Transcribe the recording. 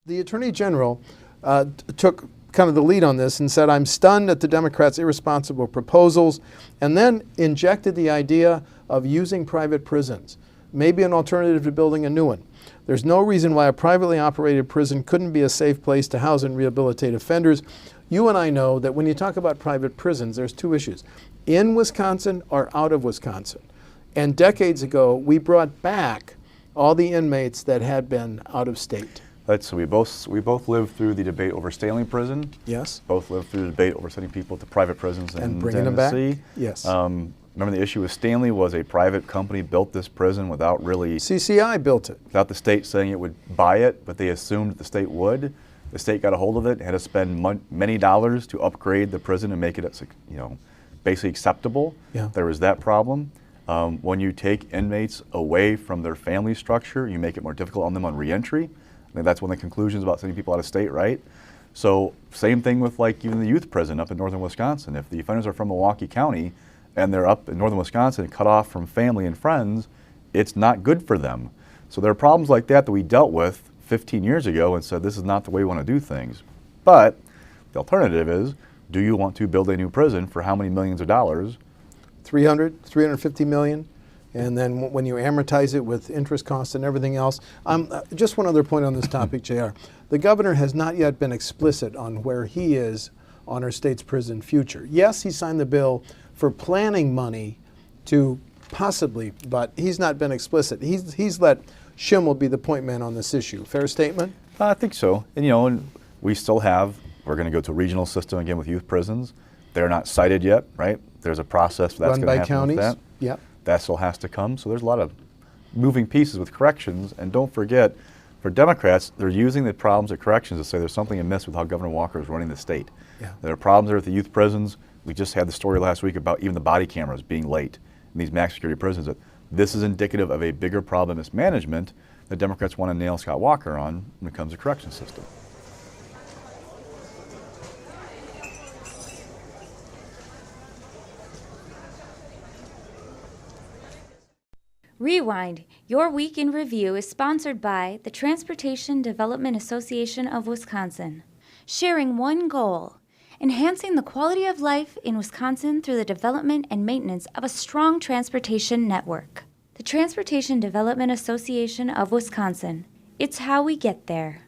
The Attorney General took kind of the lead on this and said, I'm stunned at the Democrats' irresponsible proposals, and then injected the idea of using private prisons, maybe an alternative to building a new one. There's no reason why a privately operated prison couldn't be a safe place to house and rehabilitate offenders. You and I know that when you talk about private prisons, there's two issues: in Wisconsin or out of Wisconsin. And decades ago, we brought back all the inmates that had been out of state. So we both lived through the debate over Stanley Prison. Yes. Both lived through the debate over sending people to private prisons and bringing them back. Yes. Remember, the issue with Stanley was a private company built this prison without really... CCI built it. Without the state saying it would buy it, but they assumed that the state would. The state got a hold of it, had to spend many dollars to upgrade the prison and make it, basically acceptable. Yeah. There was that problem. When you take inmates away from their family structure, you make it more difficult on them on reentry. I think that's one of the conclusions about sending people out of state, right? So same thing with even the youth prison up in northern Wisconsin. If the offenders are from Milwaukee County and they're up in northern Wisconsin and cut off from family and friends, it's not good for them. So there are problems like that we dealt with 15 years ago and said this is not the way we want to do things. But the alternative is, do you want to build a new prison for how many millions of dollars? 350 million. And then when you amortize it with interest costs and everything else. Just one other point on this topic, JR. The governor has not yet been explicit on where he is on our state's prison future. Yes, he signed the bill for planning money to possibly, but he's not been explicit. He's let Schimmel be the point man on this issue. Fair statement? I think so. And we still have, we're going to go to a regional system again with youth prisons. They're not cited yet, right? There's a process that's going to happen counties. With that. Yeah. That still has to come. So there's a lot of moving pieces with corrections. And don't forget, for Democrats, they're using the problems at corrections to say there's something amiss with how Governor Walker is running the state. Yeah. There are problems there with the youth prisons. We just had the story last week about even the body cameras being late in these max security prisons. That this is indicative of a bigger problem mismanagement that Democrats want to nail Scott Walker on when it comes to correction system. Rewind, your week in review is sponsored by the Transportation Development Association of Wisconsin. Sharing one goal, enhancing the quality of life in Wisconsin through the development and maintenance of a strong transportation network. The Transportation Development Association of Wisconsin. It's how we get there.